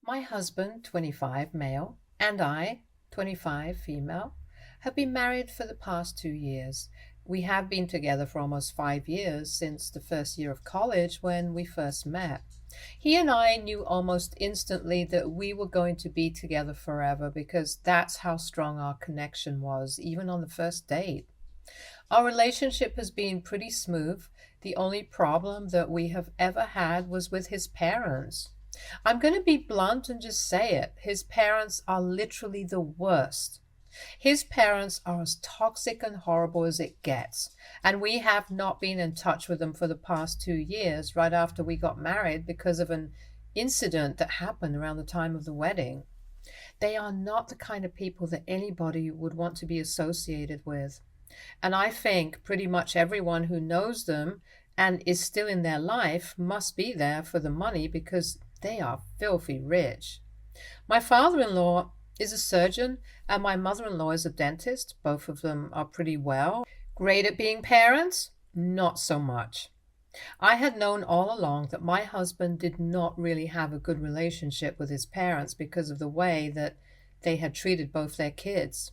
My husband, 25 male, and I, 25 female, have been married for the past 2 years. We have been together for almost 5 years since the first year of college when we first met. He and I knew almost instantly that we were going to be together forever because that's how strong our connection was, even on the first date. Our relationship has been pretty smooth. The only problem that we have ever had was with his parents. I'm going to be blunt and just say it. His parents are literally the worst. His parents are as toxic and horrible as it gets, and we have not been in touch with them for the past 2 years, right after we got married, because of an incident that happened around the time of the wedding. They are not the kind of people that anybody would want to be associated with. And I think pretty much everyone who knows them and is still in their life must be there for the money because they are filthy rich. My father-in-law is a surgeon and my mother-in-law is a dentist. Both of them are pretty well. Great at being parents? Not so much. I had known all along that my husband did not really have a good relationship with his parents because of the way that they had treated both their kids.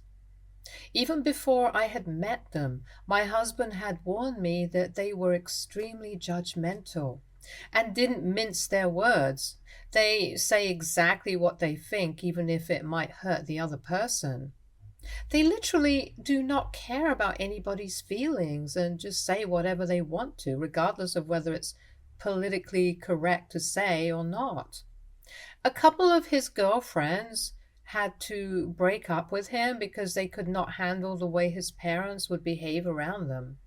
Even before I had met them, my husband had warned me that they were extremely judgmental and didn't mince their words. They say exactly what they think, even if it might hurt the other person. They literally do not care about anybody's feelings and just say whatever they want to, regardless of whether it's politically correct to say or not. A couple of his girlfriends had to break up with him because they could not handle the way his parents would behave around them.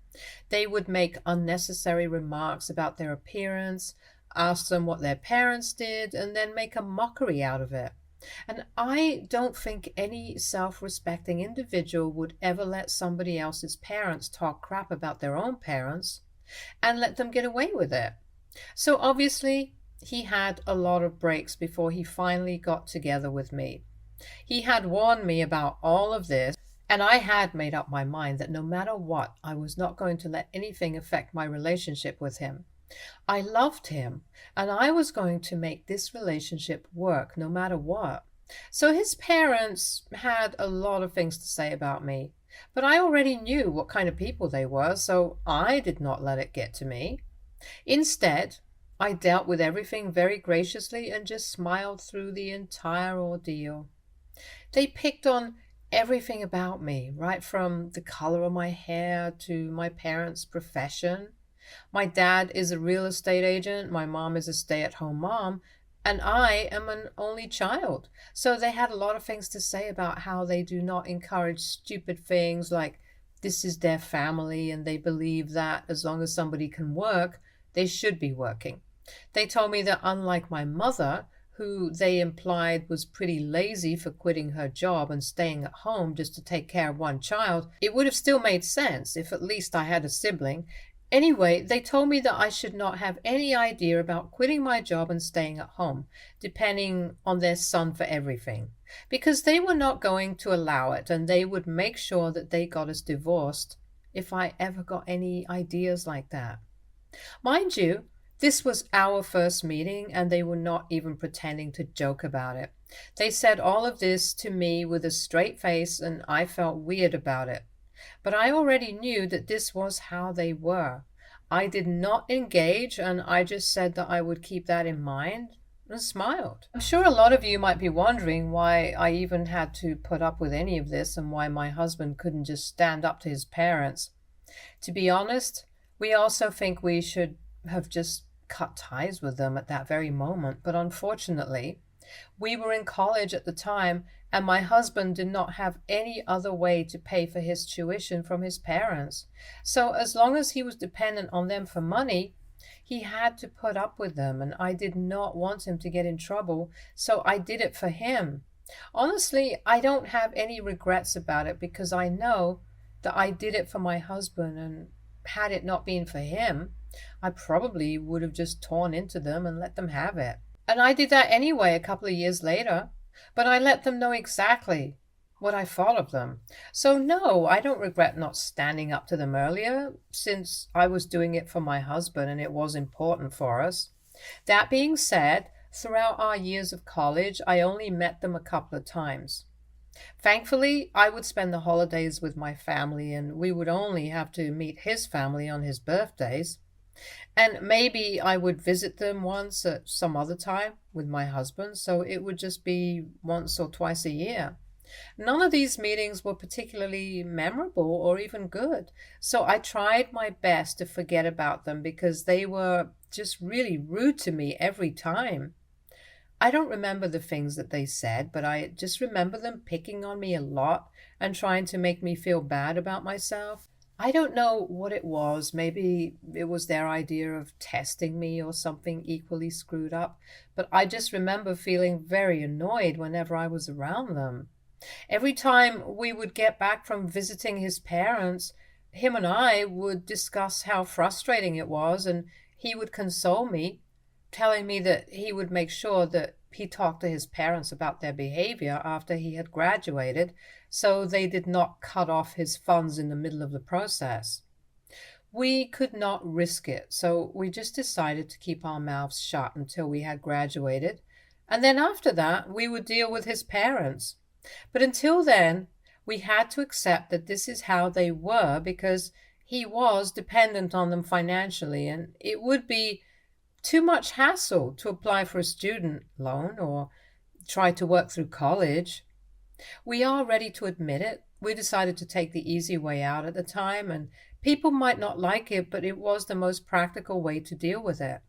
They would make unnecessary remarks about their appearance, ask them what their parents did, and then make a mockery out of it. And I don't think any self-respecting individual would ever let somebody else's parents talk crap about their own parents and let them get away with it. So obviously, he had a lot of breaks before he finally got together with me. He had warned me about all of this, and I had made up my mind that no matter what, I was not going to let anything affect my relationship with him. I loved him, and I was going to make this relationship work no matter what. So his parents had a lot of things to say about me, but I already knew what kind of people they were, so I did not let it get to me. Instead, I dealt with everything very graciously and just smiled through the entire ordeal. They picked on everything about me, right from the color of my hair to my parents' profession. My dad is a real estate agent, my mom is a stay-at-home mom, and I am an only child. So they had a lot of things to say about how they do not encourage stupid things like this is their family and they believe that as long as somebody can work, they should be working. They told me that unlike my mother, who they implied was pretty lazy for quitting her job and staying at home just to take care of one child, it would have still made sense if at least I had a sibling. Anyway, they told me that I should not have any idea about quitting my job and staying at home, depending on their son for everything, because they were not going to allow it and they would make sure that they got us divorced if I ever got any ideas like that. Mind you, this was our first meeting, and they were not even pretending to joke about it. They said all of this to me with a straight face, and I felt weird about it. But I already knew that this was how they were. I did not engage, and I just said that I would keep that in mind and smiled. I'm sure a lot of you might be wondering why I even had to put up with any of this and why my husband couldn't just stand up to his parents. To be honest, we also think we should have just cut ties with them at that very moment, but unfortunately, we were in college at the time, and my husband did not have any other way to pay for his tuition from his parents. So as long as he was dependent on them for money, he had to put up with them, and I did not want him to get in trouble, so I did it for him. Honestly, I don't have any regrets about it because I know that I did it for my husband, and had it not been for him, I probably would have just torn into them and let them have it. And I did that anyway a couple of years later, but I let them know exactly what I thought of them. So no, I don't regret not standing up to them earlier, since I was doing it for my husband and it was important for us. That being said, Throughout our years of college, I only met them a couple of times. Thankfully, I would spend the holidays with my family, and we would only have to meet his family on his birthdays. And maybe I would visit them once at some other time with my husband, so it would just be once or twice a year. None of these meetings were particularly memorable or even good, so I tried my best to forget about them because they were just really rude to me every time. I don't remember the things that they said, but I just remember them picking on me a lot and trying to make me feel bad about myself. I don't know what it was. Maybe it was their idea of testing me or something equally screwed up, but I just remember feeling very annoyed whenever I was around them. Every time we would get back from visiting his parents, him and I would discuss how frustrating it was, and he would console me, telling me that he would make sure that he talked to his parents about their behavior after he had graduated, so they did not cut off his funds in the middle of the process. We could not risk it, so we just decided to keep our mouths shut until we had graduated, and then after that, we would deal with his parents. But until then, we had to accept that this is how they were because he was dependent on them financially, and it would be too much hassle to apply for a student loan or try to work through college. We are ready to admit it. We decided to take the easy way out at the time, and people might not like it, but it was the most practical way to deal with it.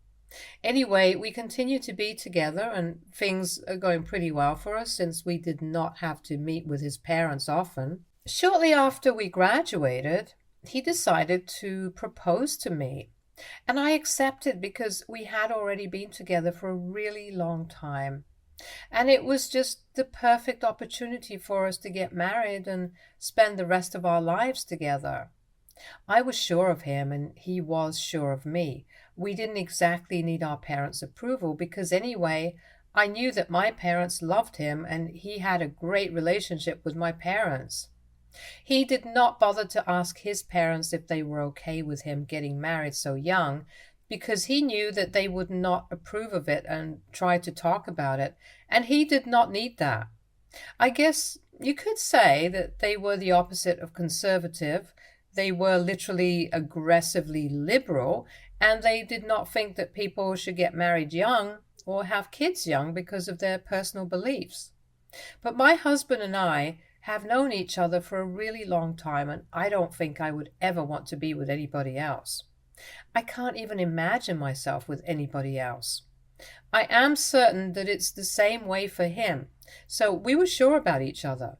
Anyway, we continue to be together, and things are going pretty well for us since we did not have to meet with his parents often. Shortly after we graduated, he decided to propose to me, and I accepted because we had already been together for a really long time. And it was just the perfect opportunity for us to get married and spend the rest of our lives together. I was sure of him, and he was sure of me. We didn't exactly need our parents' approval because, anyway, I knew that my parents loved him and he had a great relationship with my parents. He did not bother to ask his parents if they were okay with him getting married so young because he knew that they would not approve of it and try to talk about it, and he did not need that. I guess you could say that they were the opposite of conservative. They were literally aggressively liberal, and they did not think that people should get married young or have kids young because of their personal beliefs. But my husband and I have known each other for a really long time, and I don't think I would ever want to be with anybody else. I can't even imagine myself with anybody else. I am certain that it's the same way for him, so we were sure about each other.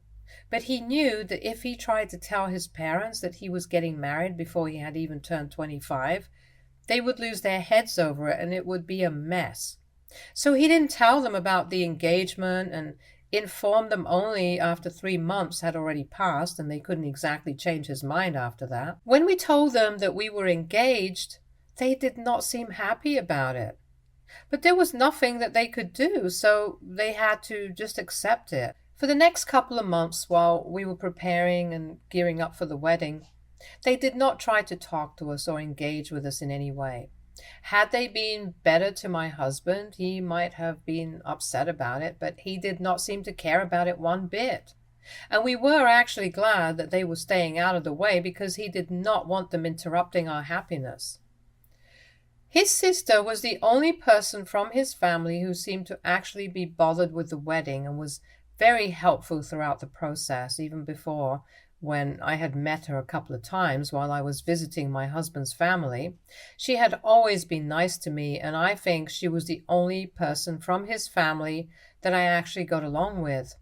But he knew that if he tried to tell his parents that he was getting married before he had even turned 25, they would lose their heads over it and it would be a mess. So he didn't tell them about the engagement and informed them only after 3 months had already passed, and they couldn't exactly change his mind after that. When we told them that we were engaged, they did not seem happy about it. But there was nothing that they could do, so they had to just accept it. For the next couple of months, while we were preparing and gearing up for the wedding, they did not try to talk to us or engage with us in any way. Had they been better to my husband, he might have been upset about it, but he did not seem to care about it one bit. And we were actually glad that they were staying out of the way because he did not want them interrupting our happiness. His sister was the only person from his family who seemed to actually be bothered with the wedding and was very helpful throughout the process, even before, when I had met her a couple of times while I was visiting my husband's family. She had always been nice to me, and I think she was the only person from his family that I actually got along with.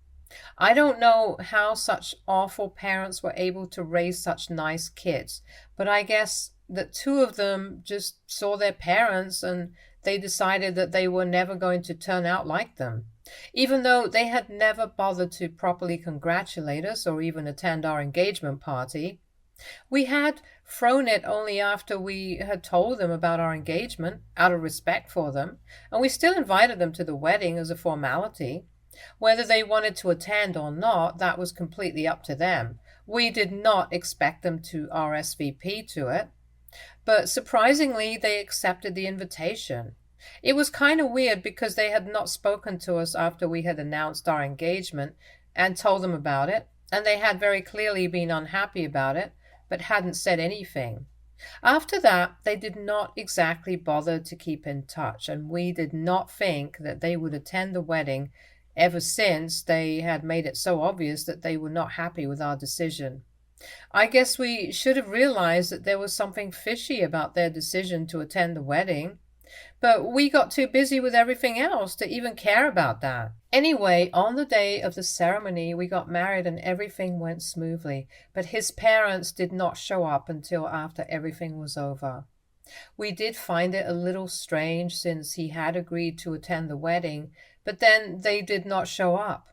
I don't know how such awful parents were able to raise such nice kids, but I guess that two of them just saw their parents and they decided that they were never going to turn out like them. Even though they had never bothered to properly congratulate us or even attend our engagement party. We had thrown it only after we had told them about our engagement, out of respect for them, and we still invited them to the wedding as a formality. Whether they wanted to attend or not, that was completely up to them. We did not expect them to RSVP to it, but surprisingly, they accepted the invitation. It was kind of weird because they had not spoken to us after we had announced our engagement and told them about it, and they had very clearly been unhappy about it, but hadn't said anything. After that, they did not exactly bother to keep in touch, and we did not think that they would attend the wedding ever since they had made it so obvious that they were not happy with our decision. I guess we should have realized that there was something fishy about their decision to attend the wedding, but we got too busy with everything else to even care about that. Anyway, on the day of the ceremony, we got married and everything went smoothly, but his parents did not show up until after everything was over. We did find it a little strange since he had agreed to attend the wedding, but then they did not show up.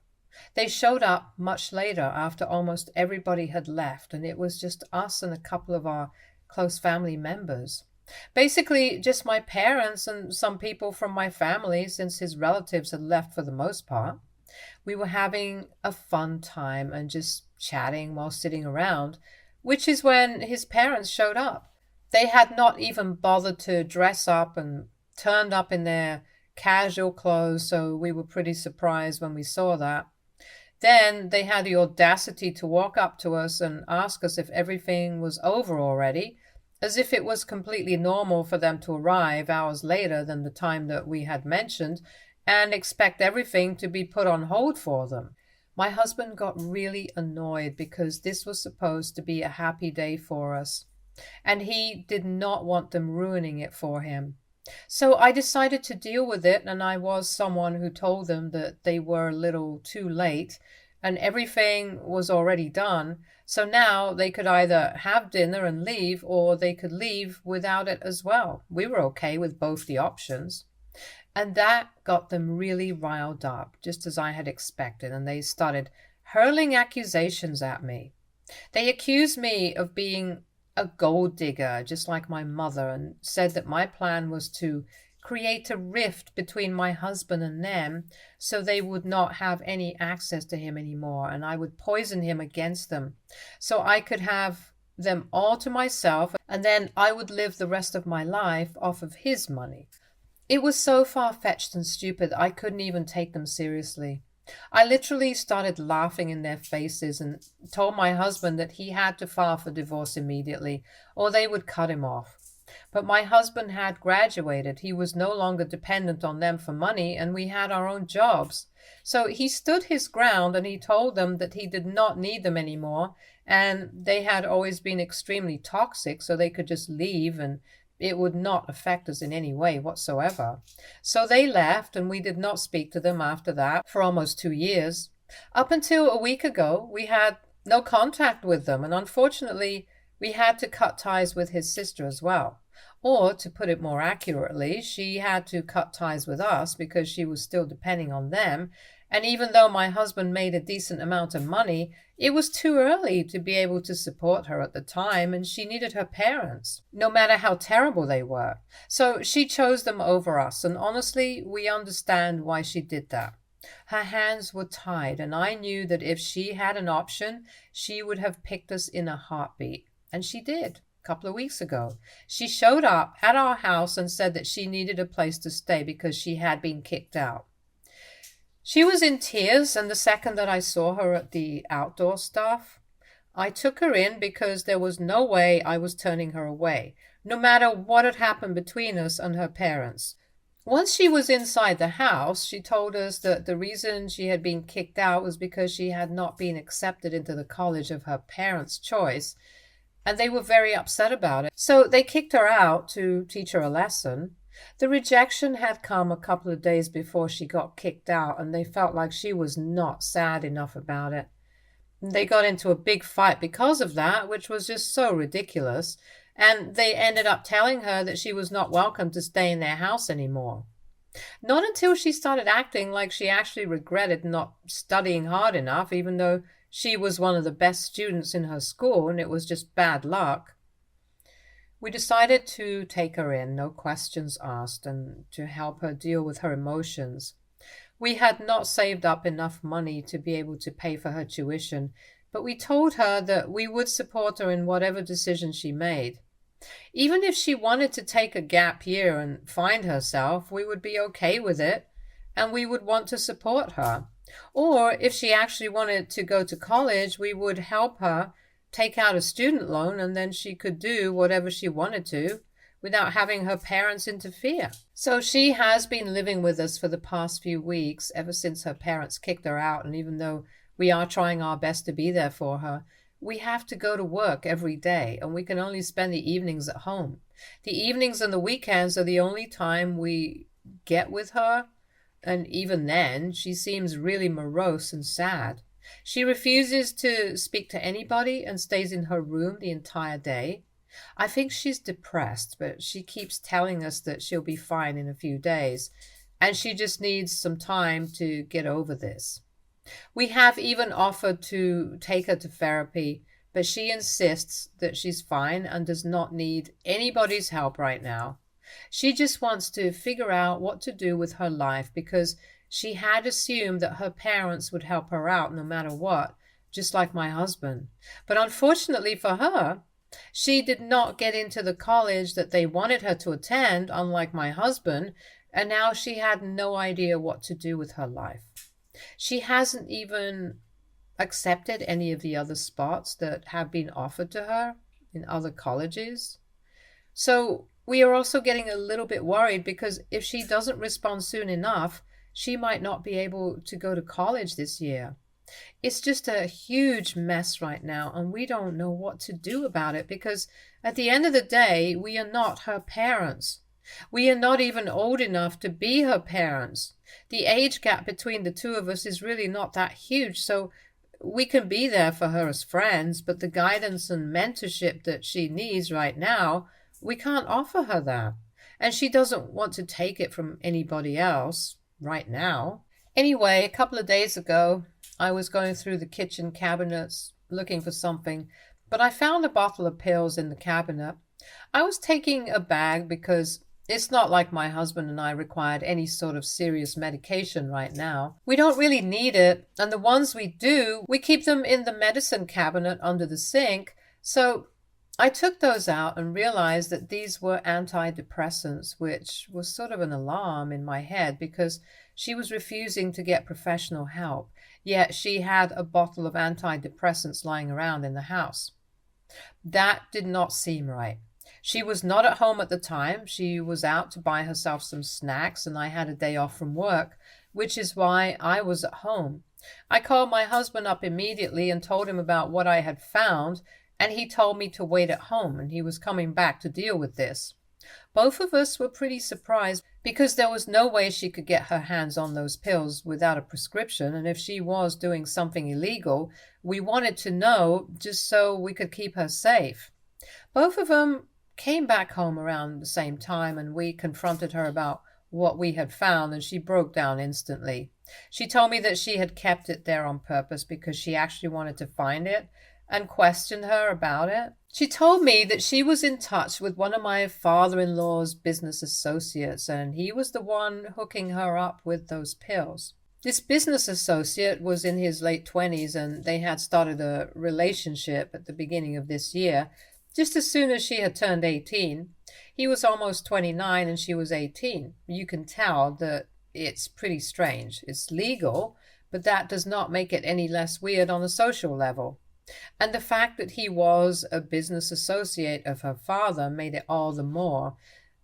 They showed up much later after almost everybody had left, and it was just us and a couple of our close family members. Basically, just my parents and some people from my family, since his relatives had left for the most part. We were having a fun time and just chatting while sitting around, which is when his parents showed up. They had not even bothered to dress up and turned up in their casual clothes, so we were pretty surprised when we saw that. Then they had the audacity to walk up to us and ask us if everything was over already, as if it was completely normal for them to arrive hours later than the time that we had mentioned and expect everything to be put on hold for them. My husband got really annoyed because this was supposed to be a happy day for us, and he did not want them ruining it for him. So I decided to deal with it, and I was someone who told them that they were a little too late and everything was already done. So now they could either have dinner and leave, or they could leave without it as well. We were okay with both the options. And that got them really riled up, just as I had expected, and they started hurling accusations at me. They accused me of being a gold digger, just like my mother, and said that my plan was to create a rift between my husband and them so they would not have any access to him anymore, and I would poison him against them so I could have them all to myself, and then I would live the rest of my life off of his money. It was so far-fetched and stupid I couldn't even take them seriously. I literally started laughing in their faces and told my husband that he had to file for divorce immediately or they would cut him off. But my husband had graduated. He was no longer dependent on them for money, and we had our own jobs. So he stood his ground and he told them that he did not need them anymore, and they had always been extremely toxic, so they could just leave and it would not affect us in any way whatsoever. So they left, and we did not speak to them after that for almost 2 years. Up until a week ago, we had no contact with them, and unfortunately, we had to cut ties with his sister as well. Or, to put it more accurately, she had to cut ties with us because she was still depending on them. And even though my husband made a decent amount of money, it was too early to be able to support her at the time, and she needed her parents, no matter how terrible they were. So she chose them over us, and honestly, we understand why she did that. Her hands were tied, and I knew that if she had an option, she would have picked us in a heartbeat. And she did. Couple of weeks ago. She showed up at our house and said that she needed a place to stay because she had been kicked out. She was in tears, and the second that I saw her at the outdoor stuff, I took her in because there was no way I was turning her away, no matter what had happened between us and her parents. Once she was inside the house, she told us that the reason she had been kicked out was because she had not been accepted into the college of her parents' choice, and they were very upset about it. So they kicked her out to teach her a lesson. The rejection had come a couple of days before she got kicked out, and they felt like she was not sad enough about it. They got into a big fight because of that, which was just so ridiculous, and they ended up telling her that she was not welcome to stay in their house anymore. Not until she started acting like she actually regretted not studying hard enough, even though she was one of the best students in her school, and it was just bad luck. We decided to take her in, no questions asked, and to help her deal with her emotions. We had not saved up enough money to be able to pay for her tuition, but we told her that we would support her in whatever decision she made. Even if she wanted to take a gap year and find herself, we would be okay with it and we would want to support her. Or if she actually wanted to go to college, we would help her take out a student loan and then she could do whatever she wanted to without having her parents interfere. So she has been living with us for the past few weeks, ever since her parents kicked her out. And even though we are trying our best to be there for her, we have to go to work every day and we can only spend the evenings at home. The evenings and the weekends are the only time we get with her. And even then, she seems really morose and sad. She refuses to speak to anybody and stays in her room the entire day. I think she's depressed, but she keeps telling us that she'll be fine in a few days, and she just needs some time to get over this. We have even offered to take her to therapy, but she insists that she's fine and does not need anybody's help right now. She just wants to figure out what to do with her life because she had assumed that her parents would help her out no matter what, just like my husband. But unfortunately for her, she did not get into the college that they wanted her to attend, unlike my husband, and now she had no idea what to do with her life. She hasn't even accepted any of the other spots that have been offered to her in other colleges. So we are also getting a little bit worried because if she doesn't respond soon enough, she might not be able to go to college this year. It's just a huge mess right now, and we don't know what to do about it because at the end of the day, we are not her parents. We are not even old enough to be her parents. The age gap between the two of us is really not that huge, so we can be there for her as friends, but the guidance and mentorship that she needs right now, we can't offer her that. And she doesn't want to take it from anybody else right now. Anyway, a couple of days ago, I was going through the kitchen cabinets looking for something, but I found a bottle of pills in the cabinet. I was taking a bag because it's not like my husband and I required any sort of serious medication right now. We don't really need it, and the ones we do, we keep them in the medicine cabinet under the sink. So I took those out and realized that these were antidepressants, which was sort of an alarm in my head because she was refusing to get professional help, yet she had a bottle of antidepressants lying around in the house. That did not seem right. She was not at home at the time. She was out to buy herself some snacks, and I had a day off from work, which is why I was at home. I called my husband up immediately and told him about what I had found, and he told me to wait at home, and he was coming back to deal with this. Both of us were pretty surprised because there was no way she could get her hands on those pills without a prescription, and if she was doing something illegal, we wanted to know just so we could keep her safe. Both of them came back home around the same time, and we confronted her about what we had found, and she broke down instantly. She told me that she had kept it there on purpose because she actually wanted to find it and questioned her about it. She told me that she was in touch with one of my father-in-law's business associates, and he was the one hooking her up with those pills. This business associate was in his late 20s, and they had started a relationship at the beginning of this year, just as soon as she had turned 18. He was almost 29 and she was 18. You can tell that it's pretty strange. It's legal, but that does not make it any less weird on a social level. And the fact that he was a business associate of her father made it all the more.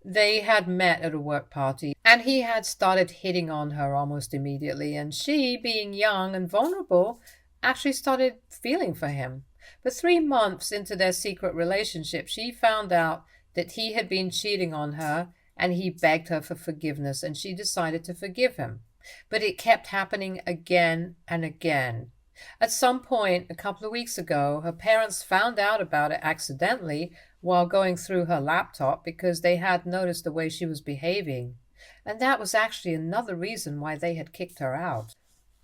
They had met at a work party, and he had started hitting on her almost immediately, and she, being young and vulnerable, actually started feeling for him. But 3 months into their secret relationship, she found out that he had been cheating on her, and he begged her for forgiveness, and she decided to forgive him. But it kept happening again and again. At some point, a couple of weeks ago, her parents found out about it accidentally while going through her laptop because they had noticed the way she was behaving. And that was actually another reason why they had kicked her out.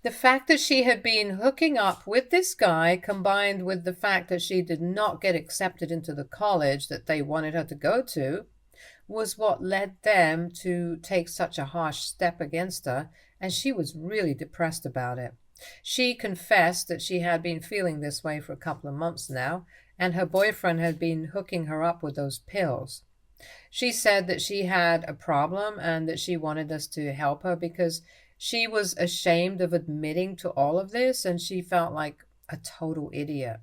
The fact that she had been hooking up with this guy, combined with the fact that she did not get accepted into the college that they wanted her to go to, was what led them to take such a harsh step against her, and she was really depressed about it. She confessed that she had been feeling this way for a couple of months now, and her boyfriend had been hooking her up with those pills. She said that she had a problem and that she wanted us to help her because she was ashamed of admitting to all of this and she felt like a total idiot.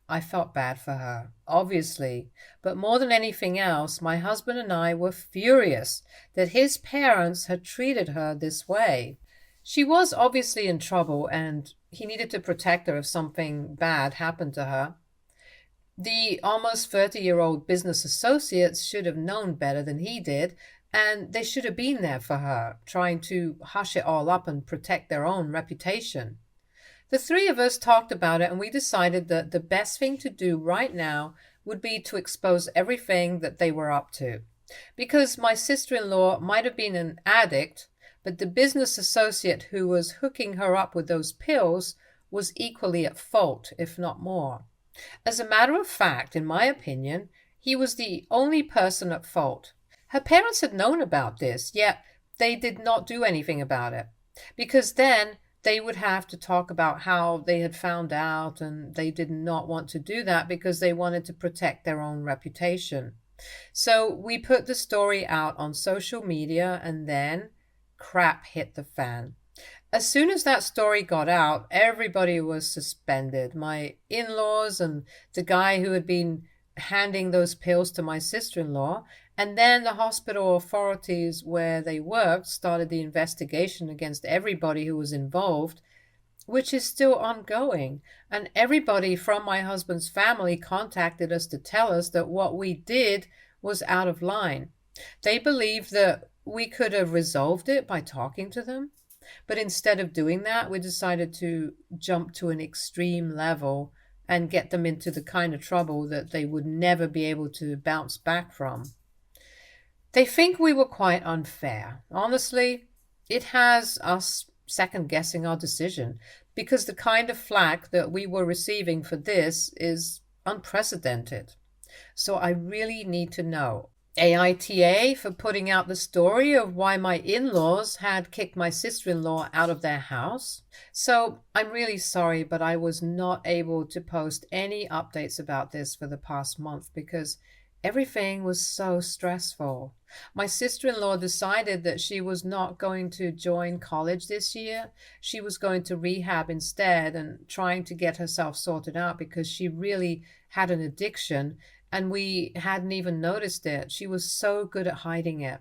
I felt bad for her, obviously, but more than anything else, my husband and I were furious that his parents had treated her this way. She was obviously in trouble and he needed to protect her if something bad happened to her. The almost 30-year-old business associates should have known better than he did, and they should have been there for her, trying to hush it all up and protect their own reputation. The three of us talked about it, and we decided that the best thing to do right now would be to expose everything that they were up to. Because my sister-in-law might have been an addict, but the business associate who was hooking her up with those pills was equally at fault, if not more. As a matter of fact, in my opinion, he was the only person at fault. Her parents had known about this, yet they did not do anything about it, because then they would have to talk about how they had found out, and they did not want to do that because they wanted to protect their own reputation. So we put the story out on social media, and then crap hit the fan. As soon as that story got out, everybody was suspended. My in-laws and the guy who had been handing those pills to my sister-in-law, and then the hospital authorities where they worked started the investigation against everybody who was involved, which is still ongoing. And everybody from my husband's family contacted us to tell us that what we did was out of line. They believed that we could have resolved it by talking to them. But instead of doing that, we decided to jump to an extreme level and get them into the kind of trouble that they would never be able to bounce back from. They think we were quite unfair. Honestly, it has us second-guessing our decision because the kind of flack that we were receiving for this is unprecedented. So I really need to know. AITA for putting out the story of why my in-laws had kicked my sister-in-law out of their house. So I'm really sorry, but I was not able to post any updates about this for the past month because everything was so stressful. My sister-in-law decided that she was not going to join college this year. She was going to rehab instead and trying to get herself sorted out because she really had an addiction and we hadn't even noticed it. She was so good at hiding it.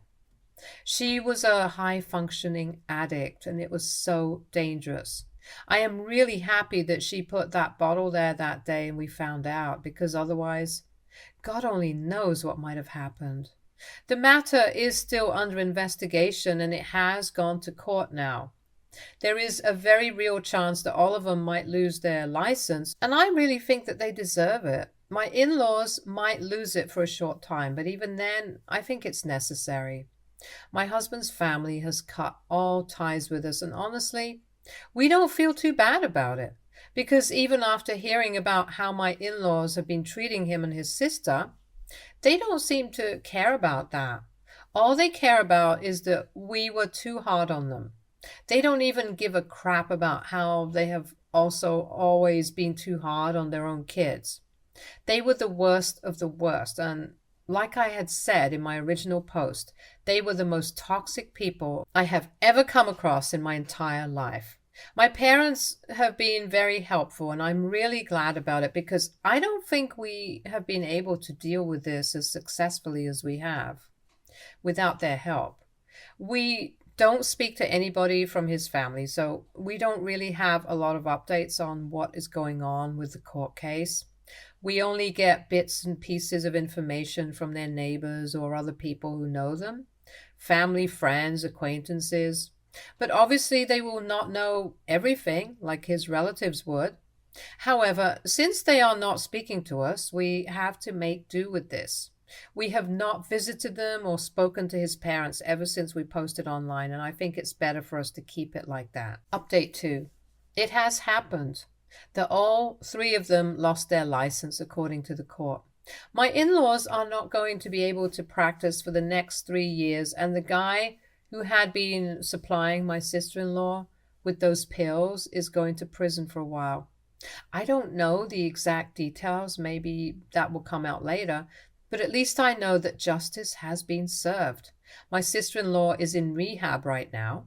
She was a high-functioning addict, and it was so dangerous. I am really happy that she put that bottle there that day and we found out, because otherwise, God only knows what might have happened. The matter is still under investigation, and it has gone to court now. There is a very real chance that all of them might lose their license, and I really think that they deserve it. My in-laws might lose it for a short time, but even then, I think it's necessary. My husband's family has cut all ties with us, and honestly, we don't feel too bad about it. Because even after hearing about how my in-laws have been treating him and his sister, they don't seem to care about that. All they care about is that we were too hard on them. They don't even give a crap about how they have also always been too hard on their own kids. They were the worst of the worst, and like I had said in my original post, they were the most toxic people I have ever come across in my entire life. My parents have been very helpful, and I'm really glad about it because I don't think we have been able to deal with this as successfully as we have without their help. We don't speak to anybody from his family, so we don't really have a lot of updates on what is going on with the court case. We only get bits and pieces of information from their neighbors or other people who know them, family, friends, acquaintances. But obviously they will not know everything like his relatives would. However, since they are not speaking to us, we have to make do with this. We have not visited them or spoken to his parents ever since we posted online, and I think it's better for us to keep it like that. Update 2. It has happened that all three of them lost their license according to the court. My in-laws are not going to be able to practice for the next 3 years, and the guy who had been supplying my sister-in-law with those pills is going to prison for a while. I don't know the exact details, maybe that will come out later, but at least I know that justice has been served. My sister in law is in rehab right now.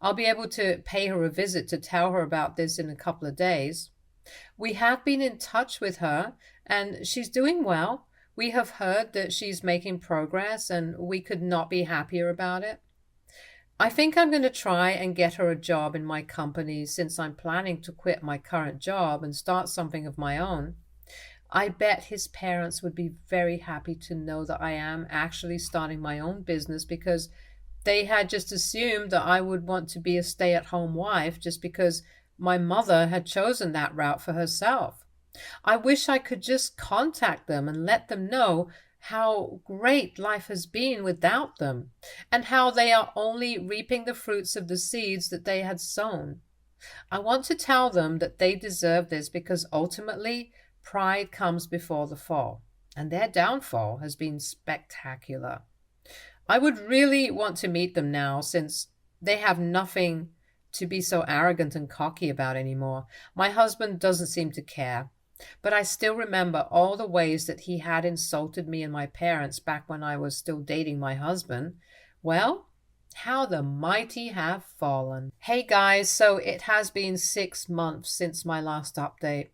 I'll be able to pay her a visit to tell her about this in a couple of days. We have been in touch with her, and she's doing well. We have heard that she's making progress, and we could not be happier about it. I think I'm going to try and get her a job in my company since I'm planning to quit my current job and start something of my own. I bet his parents would be very happy to know that I am actually starting my own business because they had just assumed that I would want to be a stay-at-home wife just because my mother had chosen that route for herself. I wish I could just contact them and let them know how great life has been without them, and how they are only reaping the fruits of the seeds that they had sown. I want to tell them that they deserve this because ultimately pride comes before the fall, and their downfall has been spectacular. I would really want to meet them now since they have nothing to be so arrogant and cocky about anymore. My husband doesn't seem to care. But I still remember all the ways that he had insulted me and my parents back when I was still dating my husband. Well, how the mighty have fallen. Hey guys, so it has been 6 months since my last update.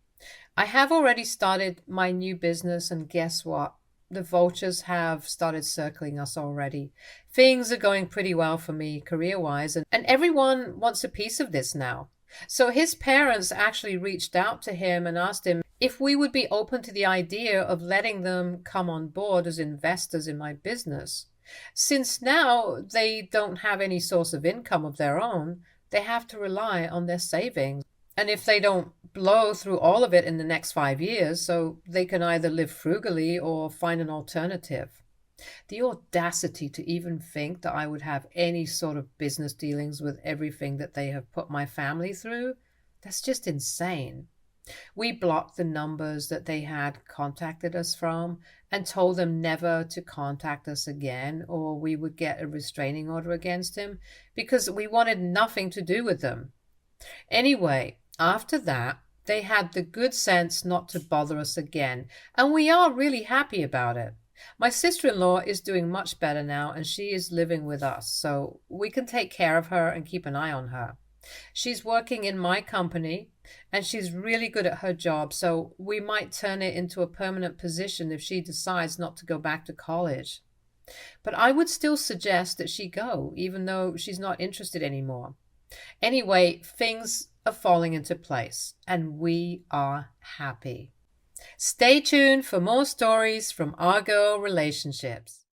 I have already started my new business, and guess what? The vultures have started circling us already. Things are going pretty well for me career-wise, and everyone wants a piece of this now. So his parents actually reached out to him and asked him if we would be open to the idea of letting them come on board as investors in my business. Since now they don't have any source of income of their own, they have to rely on their savings. And if they don't blow through all of it in the next 5 years, so they can either live frugally or find an alternative. The audacity to even think that I would have any sort of business dealings with everything that they have put my family through, that's just insane. We blocked the numbers that they had contacted us from and told them never to contact us again or we would get a restraining order against him because we wanted nothing to do with them. Anyway, after that, they had the good sense not to bother us again, and we are really happy about it. My sister-in-law is doing much better now, and she is living with us, so we can take care of her and keep an eye on her. She's working in my company, and she's really good at her job, so we might turn it into a permanent position if she decides not to go back to college. But I would still suggest that she go, even though she's not interested anymore. Anyway, things are falling into place, and we are happy. Stay tuned for more stories from our girl relationships.